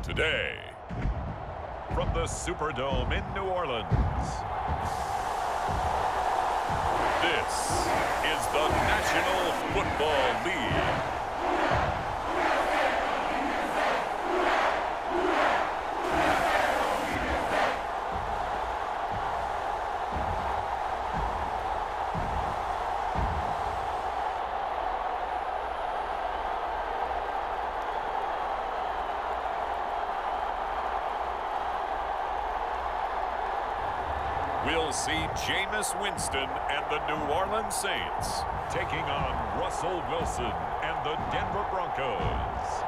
Today, from the Superdome in New Orleans, this is the National Football League. We'll see Jameis Winston and the New Orleans Saints taking on Russell Wilson and the Denver Broncos.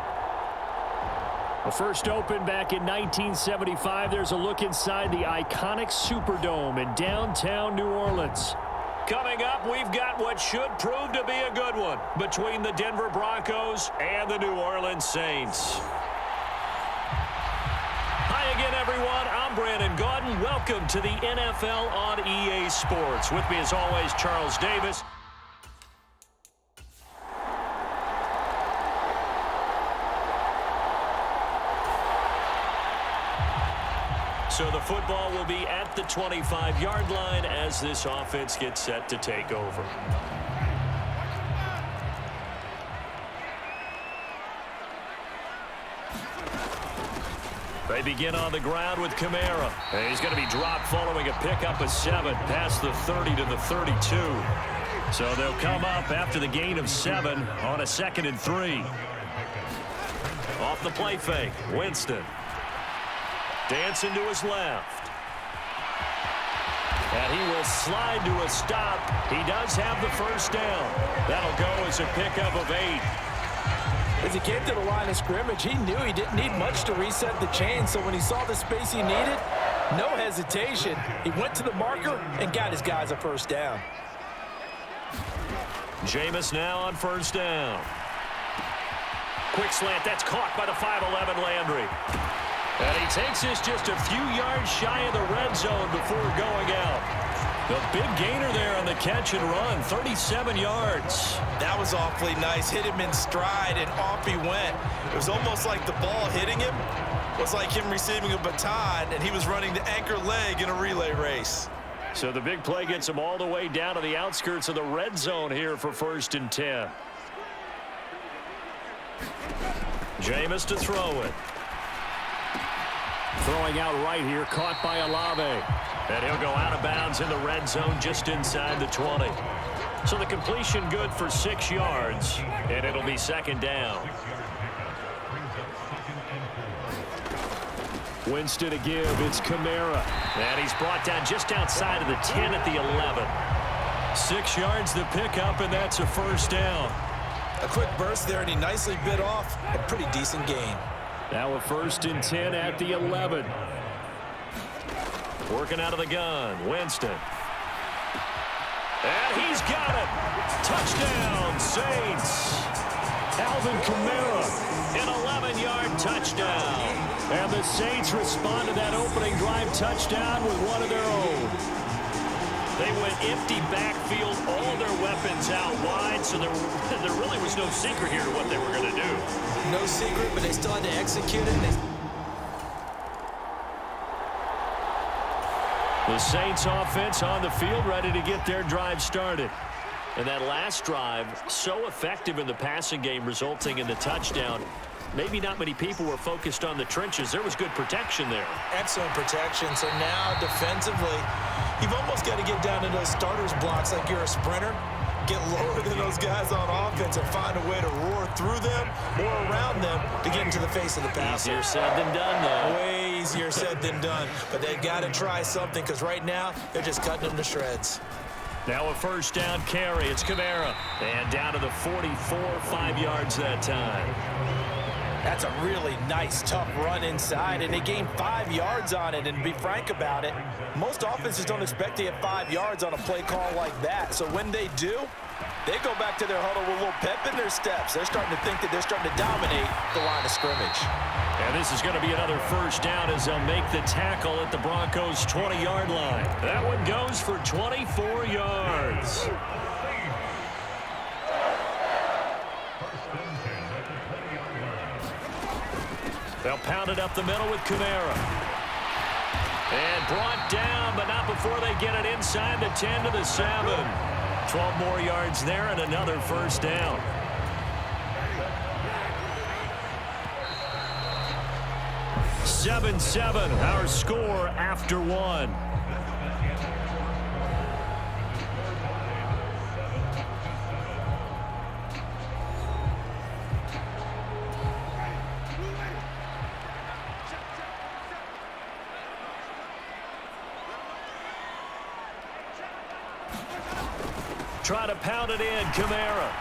Well, first opened back in 1975, there's a look inside the iconic Superdome in downtown New Orleans. Coming up, we've got what should prove to be a good one between the Denver Broncos and the New Orleans Saints. Hi again, everyone. I'm Brandon Gaudin. Welcome to the NFL on EA Sports. With me, as always, Charles Davis. So the football will be at the 25-yard line as this offense gets set to take over. They begin on the ground with Kamara. And he's going to be dropped following a pickup of 7 past the 30 to the 32. So they'll come up after the gain of 7 on a 2nd and 3. Off the play fake, Winston. Dancing to his left. And he will slide to a stop. He does have the first down. That'll go as a pickup of 8. As he came to the line of scrimmage, he knew he didn't need much to reset the chain. So when he saw the space he needed, no hesitation. He went to the marker and got his guys a first down. Jameis now on first down. Quick slant. That's caught by the 5'11" Landry. And he takes this just a few yards shy of the red zone before going out. The big gainer there on the catch and run, 37 yards. That was awfully nice. Hit him in stride, and off he went. It was almost like the ball hitting him was like him receiving a baton, and he was running the anchor leg in a relay race. So the big play gets him all the way down to the outskirts of the red zone here for 1st and 10. Jameis to throw it. Throwing out right here, caught by Olave. And he'll go out of bounds in the red zone just inside the 20. So the completion good for 6 yards, and it'll be 2nd down. Winston to give, it's Kamara. And he's brought down just outside of the 10 at the 11. 6 yards the pickup, and that's a first down. A quick burst there, and he nicely bit off a pretty decent gain. Now a 1st and 10 at the 11. Working out of the gun, Winston. And he's got it. Touchdown, Saints. Alvin Kamara, an 11-yard touchdown. And the Saints respond to that opening drive touchdown with one of their own. They went empty backfield, all their weapons out wide, so there really was no secret here to what they were going to do. No secret, but they still had to execute it. The Saints offense on the field, ready to get their drive started. And that last drive, so effective in the passing game, resulting in the touchdown. Maybe not many people were focused on the trenches. There was good protection there. Excellent protection. So now defensively, you've almost got to get down to those starters blocks like you're a sprinter. Get lower than those guys on offense and find a way to roar through them or around them to get into the face of the passer. Easier said than done, though. Way easier said than done. But they've got to try something because right now they're just cutting them to shreds. Now a first down carry. It's Kamara. And down to the 44, 5 yards that time. That's a really nice, tough run inside, and they gained 5 yards on it. And to be frank about it, most offenses don't expect to get 5 yards on a play call like that. So when they do, they go back to their huddle with a little pep in their steps. They're starting to think that they're starting to dominate the line of scrimmage. And this is going to be another first down as they'll make the tackle at the Broncos' 20-yard line. That one goes for 24 yards. They'll pound it up the middle with Kamara. And brought down, but not before they get it inside the 10 to the 7. 12 more yards there and another first down. Seven, our score after one. Try to pound it in, Kamara.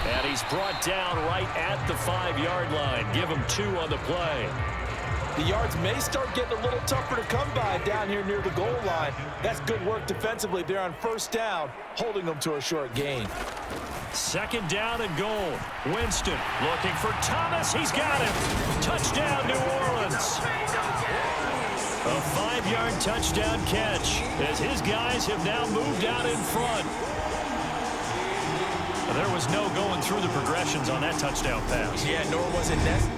And he's brought down right at the 5-yard line. Give him 2 on the play. The yards may start getting a little tougher to come by down here near the goal line. That's good work defensively there on first down, holding them to a short gain. Second down and goal. Winston looking for Thomas. He's got him. Touchdown, New Orleans. A 5-yard touchdown catch as his guys have now moved out in front. There was no going through the progressions on that touchdown pass. Yeah, nor was it necessary.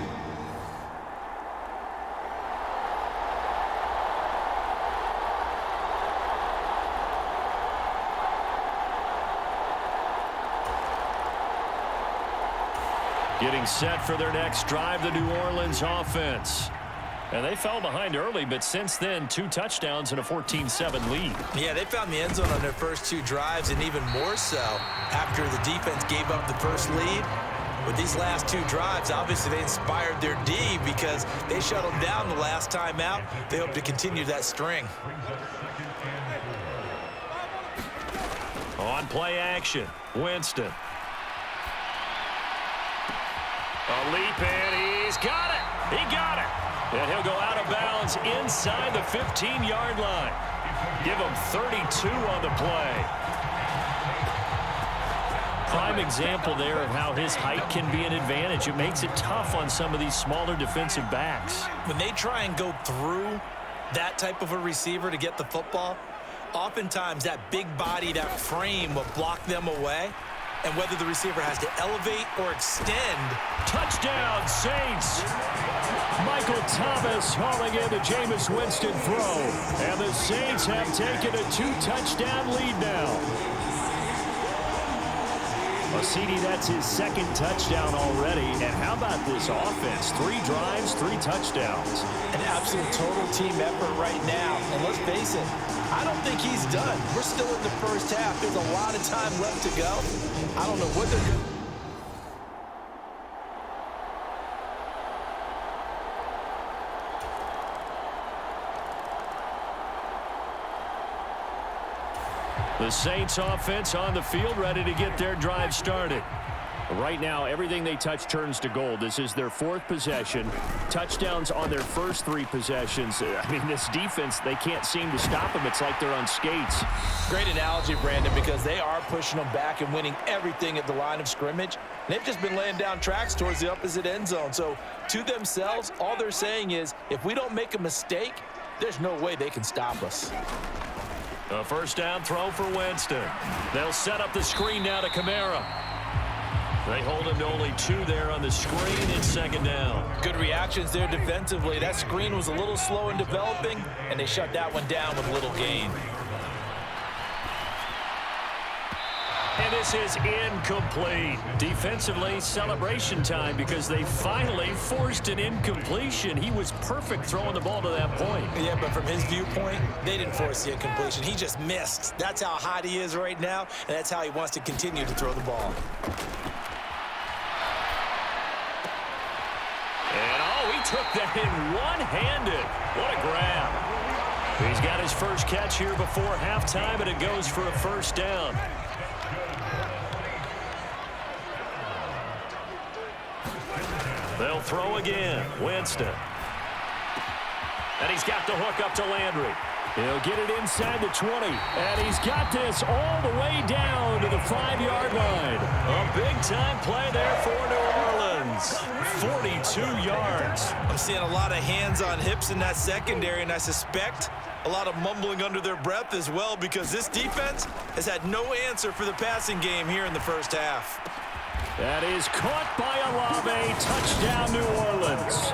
Getting set for their next drive, the New Orleans offense. And they fell behind early, but since then, 2 touchdowns and a 14-7 lead. Yeah, they found the end zone on their first 2 drives, and even more so after the defense gave up the first lead. With these last 2 drives, obviously they inspired their D because they shut them down the last time out. They hope to continue that string. On play action, Winston. A leap in, he's got it. He got it. And he'll go out of bounds inside the 15-yard line. Give him 32 on the play. Prime example there of how his height can be an advantage. It makes it tough on some of these smaller defensive backs. When they try and go through that type of a receiver to get the football, oftentimes that big body, that frame will block them away. And whether the receiver has to elevate or extend. Touchdown, Saints. Michael Thomas hauling in the Jameis Winston throw. And the Saints have taken a 2-touchdown lead now. Well, CD, that's his 2nd touchdown already. And how about this offense? 3 drives, 3 touchdowns. An absolute total team effort right now. And let's face it, I don't think he's done. We're still in the first half. There's a lot of time left to go. I don't know what they're doing. The Saints offense on the field, ready to get their drive started. Right now, everything they touch turns to gold. This is their 4th possession. Touchdowns on their first 3 possessions. I mean, this defense, they can't seem to stop them. It's like they're on skates. Great analogy, Brandon, because they are pushing them back and winning everything at the line of scrimmage. They've just been laying down tracks towards the opposite end zone. So, to themselves, all they're saying is, if we don't make a mistake, there's no way they can stop us. A first down throw for Winston. They'll set up the screen now to Kamara. They hold him to only 2 there on the screen in 2nd down. Good reactions there defensively. That screen was a little slow in developing, and they shut that one down with little gain. And this is incomplete. Defensively, celebration time because they finally forced an incompletion. He was perfect throwing the ball to that point. Yeah, but from his viewpoint, they didn't force the incompletion. He just missed. That's how hot he is right now, and that's how he wants to continue to throw the ball. And, oh, he took that in one-handed. What a grab. He's got his first catch here before halftime, and it goes for a first down. They'll throw again. Winston. And he's got the hook up to Landry. He'll get it inside the 20. And he's got this all the way down to the 5-yard line. A big-time play there for New Orleans. 42 yards. I'm seeing a lot of hands on hips in that secondary, and I suspect a lot of mumbling under their breath as well, because this defense has had no answer for the passing game here in the first half. That is caught by Olave. Touchdown, New Orleans.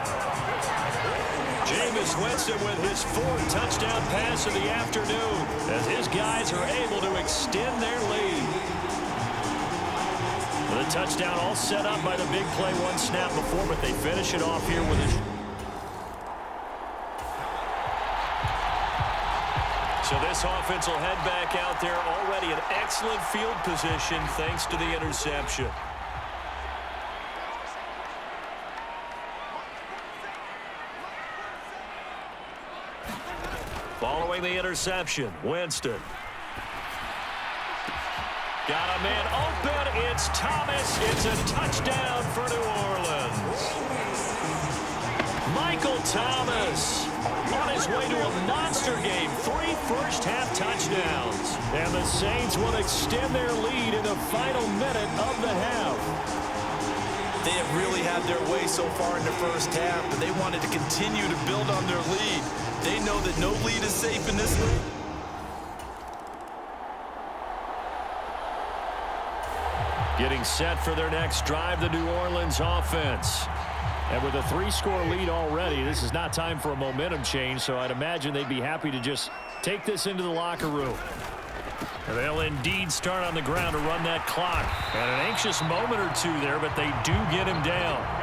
Jameis Winston with his 4th touchdown pass of the afternoon as his guys are able to extend their lead. The touchdown all set up by the big play one snap before, but they finish it off here with a... So this offense will head back out there, already in excellent field position thanks to the interception. Following the interception, Winston. Got a man open. It's Thomas. It's a touchdown for New Orleans. Michael Thomas on his way to a monster game. 3 first-half touchdowns. And the Saints will extend their lead in the final minute of the half. They have really had their way so far in the first half, but they wanted to continue to build on their lead. They know that no lead is safe in this league. Getting set for their next drive, the New Orleans offense. And with a 3-score lead already, this is not time for a momentum change, so I'd imagine they'd be happy to just take this into the locker room. And they'll indeed start on the ground to run that clock. And an anxious moment or two there, but they do get him down.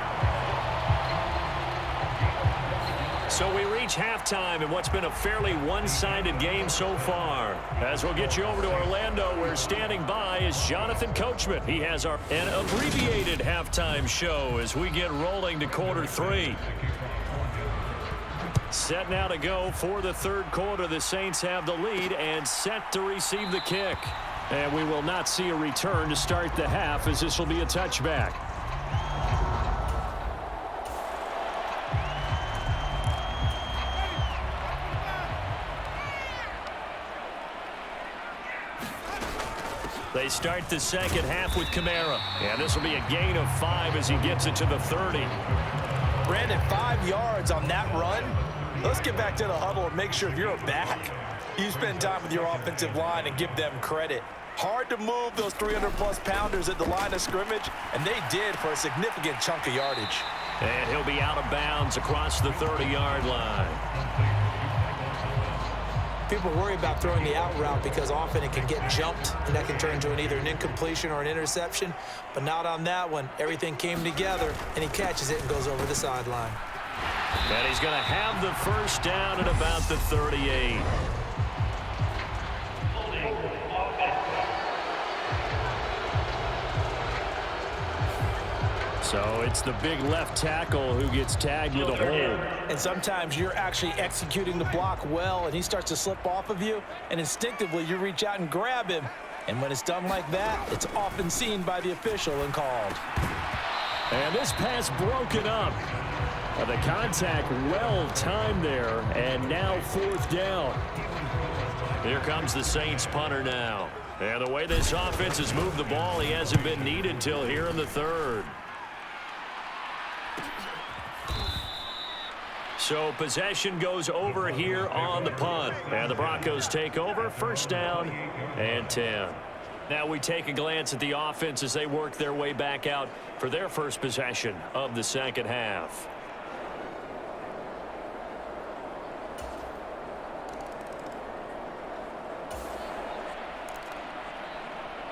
So we reach halftime in what's been a fairly one-sided game so far. As we'll get you over to Orlando, where standing by is Jonathan Coachman. He has an abbreviated halftime show as we get rolling to quarter 3. Set now to go for the 3rd quarter. The Saints have the lead and set to receive the kick. And we will not see a return to start the half, as this will be a touchback. They start the second half with Kamara. And this will be a gain of 5 as he gets it to the 30. Brandon, 5 yards on that run. Let's get back to the huddle and make sure if you're a back, you spend time with your offensive line and give them credit. Hard to move those 300-plus pounders at the line of scrimmage, and they did for a significant chunk of yardage. And he'll be out of bounds across the 30-yard line. People worry about throwing the out route because often it can get jumped, and that can turn into either an incompletion or an interception. But not on that one. Everything came together, and he catches it and goes over the sideline. And he's going to have the first down at about the 38. So it's the big left tackle who gets tagged with a hold. And sometimes you're actually executing the block well, and he starts to slip off of you, and instinctively you reach out and grab him. And when it's done like that, it's often seen by the official and called. And this pass broken up. The contact well timed there, and now 4th down. Here comes the Saints punter now. And the way this offense has moved the ball, he hasn't been needed till here in the 3rd. So possession goes over here on the punt. And the Broncos take over, first down and 10. Now we take a glance at the offense as they work their way back out for their first possession of the second half.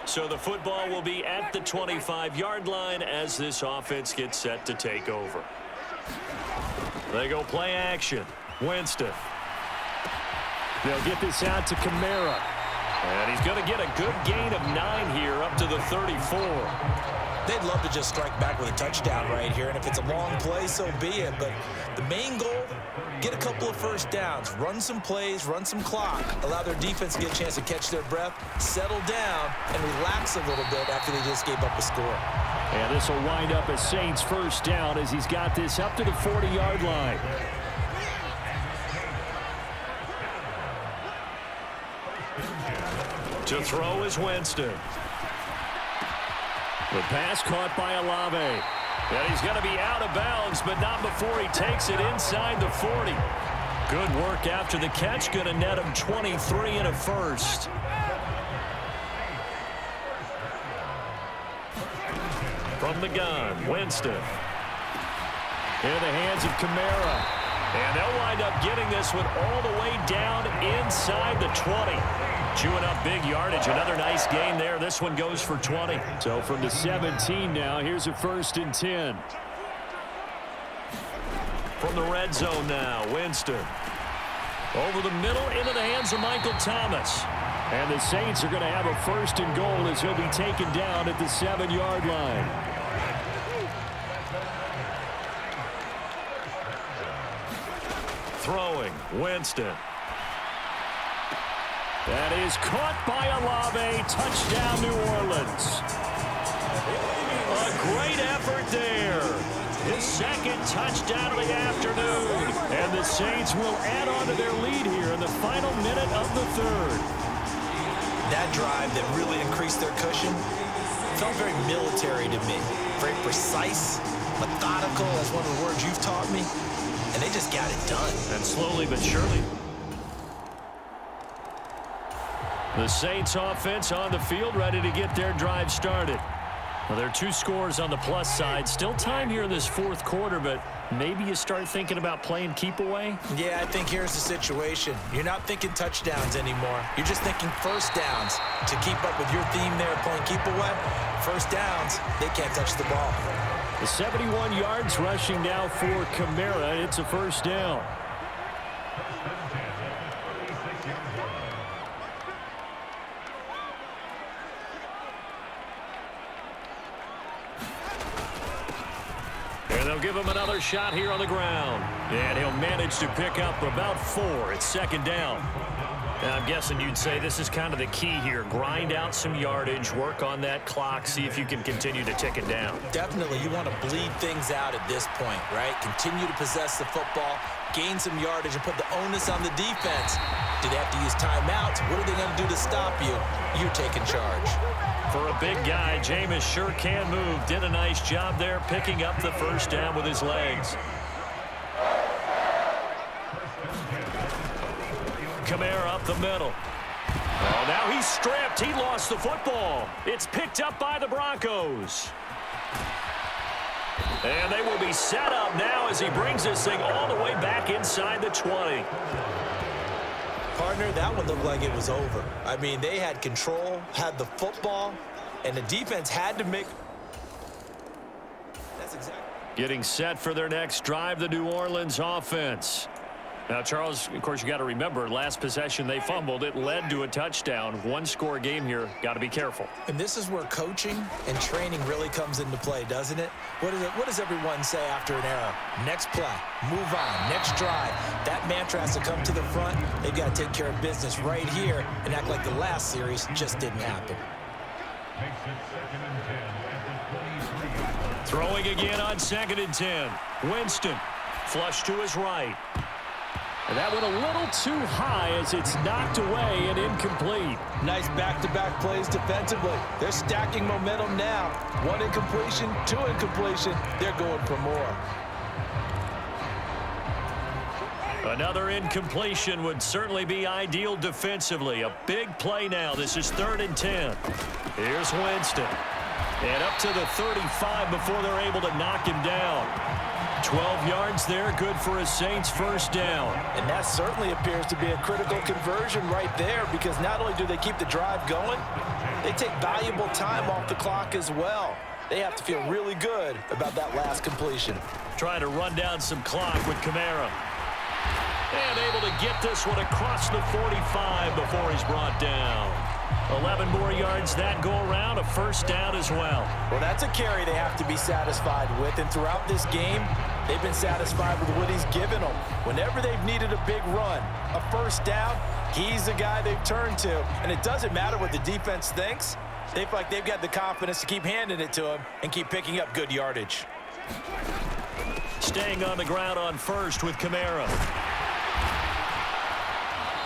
So the football will be at the 25-yard line as this offense gets set to take over. They go play action. Winston. They'll get this out to Kamara. And he's going to get a good gain of 9 here up to the 34. They'd love to just strike back with a touchdown right here, and if it's a long play, so be it. But the main goal get a couple of first downs, run some plays, run some clock, allow their defense to get a chance to catch their breath, settle down, and relax a little bit after they just gave up a score. And this will wind up a Saints first down as he's got this up to the 40-yard line. To throw is Winston. The pass caught by Olave. And he's going to be out of bounds, but not before he takes it inside the 40. Good work after the catch. Going to net him 23 and a first. From the gun, Winston. In the hands of Kamara. And they'll wind up getting this one all the way down inside the 20. Chewing up big yardage. Another nice gain there. This one goes for 20. So from the 17 now, here's a 1st and 10. From the red zone now, Winston. Over the middle into the hands of Michael Thomas. And the Saints are going to have a 1st and goal as he'll be taken down at the 7-yard line. Throwing, Winston. That is caught by Olave. Touchdown, New Orleans. A great effort there. His 2nd touchdown of the afternoon. And the Saints will add on to their lead here in the final minute of the 3rd. That drive that really increased their cushion felt very military to me. Very precise, methodical, that's one of the words you've taught me. And they just got it done. And slowly but surely. The Saints offense on the field, ready to get their drive started. Well, there are 2 scores on the plus side. Still time here in this 4th quarter, but maybe you start thinking about playing keep away? Yeah, I think here's the situation. You're not thinking touchdowns anymore. You're just thinking first downs. To keep up with your theme there, playing keep away, first downs, they can't touch the ball. The 71 yards rushing now for Kamara. It's a 1st down. And they'll give him another shot here on the ground. And he'll manage to pick up about 4. It's 2nd down. Now, I'm guessing you'd say this is kind of the key here. Grind out some yardage, work on that clock, see if you can continue to tick it down. Definitely, you want to bleed things out at this point, right? Continue to possess the football, gain some yardage, and put the onus on the defense. Do they have to use timeouts? What are they going to do to stop you? You're taking charge. For a big guy, Jameis sure can move. Did a nice job there picking up the 1st down with his legs. Kamara up the middle. Oh, now he's stripped. He lost the football. It's picked up by the Broncos. And they will be set up now as he brings this thing all the way back inside the 20. Partner, that one looked like it was over. I mean, they had control, had the football, and the defense had to make... That's exactly... Getting set for their next drive, the New Orleans offense. Now, Charles, of course, you got to remember, last possession they fumbled. It led to a touchdown. 1-score game here. Got to be careful. And this is where coaching and training really comes into play, doesn't it? What does everyone say after an error? Next play, move on, next drive. That mantra has to come to the front. They've got to take care of business right here and act like the last series just didn't happen. Throwing again on 2nd and 10. Winston, flush to his right. And that one a little too high as it's knocked away and incomplete. Nice back-to-back plays defensively. They're stacking momentum now. 1 incompletion, 2 incompletion. They're going for more. Another incompletion would certainly be ideal defensively. A big play now. This is 3rd and 10. Here's Winston. And up to the 35 before they're able to knock him down. 12 yards there, good for a Saints 1st down. And that certainly appears to be a critical conversion right there, because not only do they keep the drive going, they take valuable time off the clock as well. They have to feel really good about that last completion. Trying to run down some clock with Kamara. And able to get this one across the 45 before he's brought down. 11 more yards that go around, a first down as well. Well, that's a carry they have to be satisfied with. And throughout this game, they've been satisfied with what he's given them. Whenever they've needed a big run, a first down, he's the guy they've turned to. And it doesn't matter what the defense thinks. They feel like they've got the confidence to keep handing it to him and keep picking up good yardage. Staying on the ground on first with Kamara.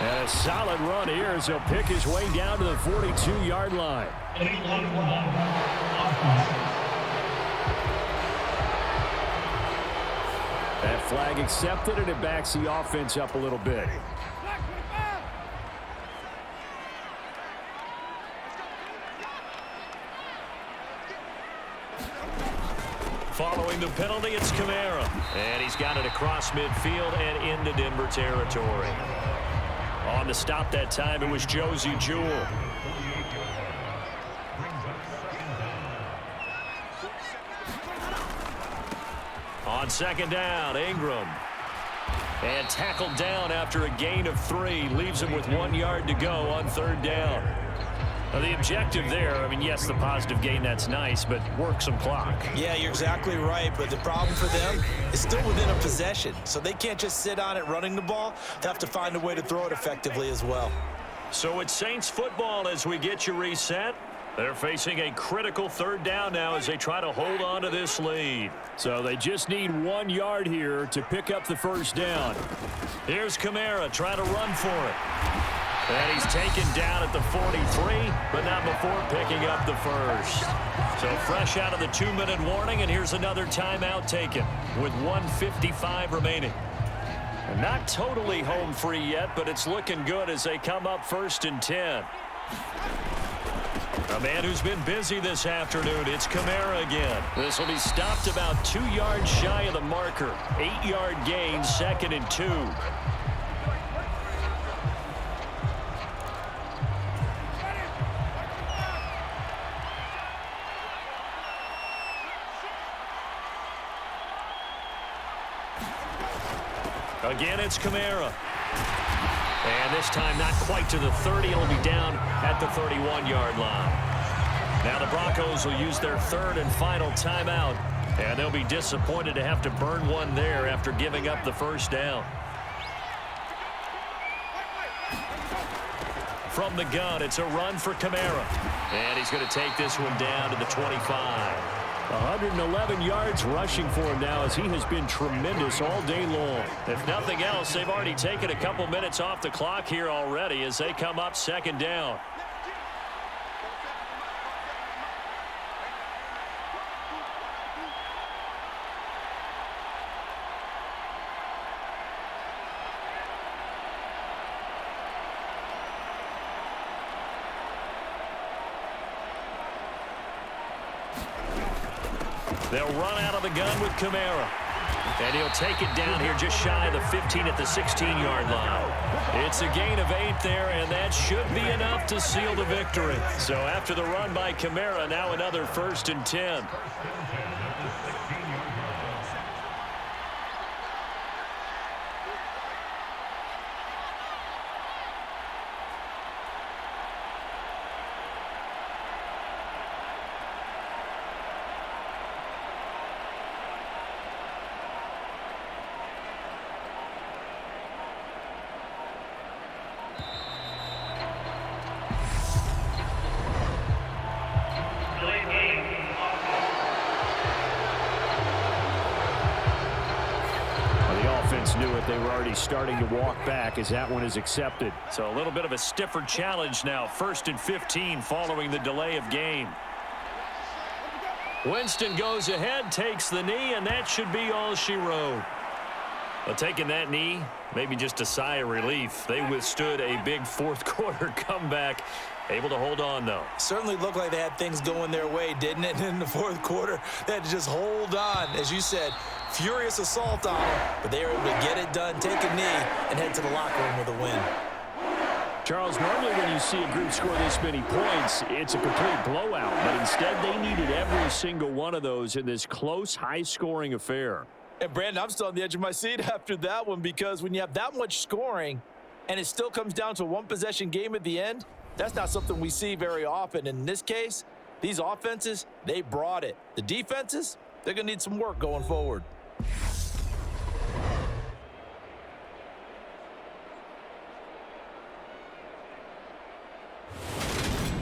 And a solid run here as he'll pick his way down to the 42-yard line. That flag accepted, and it backs the offense up a little bit. Following the penalty, it's Kamara. And he's got it across midfield and into Denver territory. On to stop that time, it was Josie Jewell. On second down, Ingram. And tackled down after a gain of 3. Leaves him with 1 yard to go on third down. Now the objective there, I mean, yes, the positive gain, that's nice, but work some clock. Yeah, you're exactly right, but the problem for them is still within a possession. So they can't just sit on it running the ball. They have to find a way to throw it effectively as well. So it's Saints football as we get you reset. They're facing a critical third down now as they try to hold on to this lead. So they just need 1 yard here to pick up the first down. Here's Kamara trying to run for it. And he's taken down at the 43, but not before picking up the first. So fresh out of the 2-minute warning, and here's another timeout taken with 1:55 remaining. And not totally home free yet, but it's looking good as they come up 1st and 10. A man who's been busy this afternoon, it's Kamara again. This will be stopped about 2 yards shy of the marker. 8-yard gain, 2nd and 2. Again, it's Kamara. And this time not quite to the 30. It'll be down at the 31-yard line. Now the Broncos will use their 3rd and final timeout. And they'll be disappointed to have to burn one there after giving up the first down. From the gun, it's a run for Kamara. And he's going to take this one down to the 25. 111 yards rushing for him now as he has been tremendous all day long. If nothing else, they've already taken a couple minutes off the clock here already as they come up 2nd down. They'll run out of the gun with Kamara. And he'll take it down here just shy of the 15 at the 16-yard line. It's a gain of 8 there, and that should be enough to seal the victory. So after the run by Kamara, now another 1st and 10. Knew it. They were already starting to walk back as that one is accepted. So a little bit of a stiffer challenge now. 1st and 15 following the delay of game. Winston goes ahead, takes the knee, and that should be all she wrote. But taking that knee, maybe just a sigh of relief. They withstood a big 4th quarter comeback. Able to hold on, though. Certainly looked like they had things going their way, didn't it? In the 4th quarter, they had to just hold on. As you said, furious assault on them, but they were able to get it done, take a knee, and head to the locker room with a win. Charles, normally when you see a group score this many points, it's a complete blowout. But instead, they needed every single one of those in this close, high-scoring affair. And, Brandon, I'm still on the edge of my seat after that one because when you have that much scoring and it still comes down to a one-possession game at the end, That's not something we see very often. In this case, these offenses, they brought it. The defenses, they're going to need some work going forward.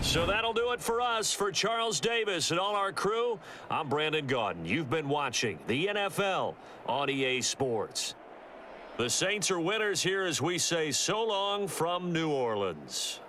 So that'll do it for us. For Charles Davis and all our crew, I'm Brandon Gaudin. You've been watching the NFL on EA Sports. The Saints are winners here as we say so long from New Orleans.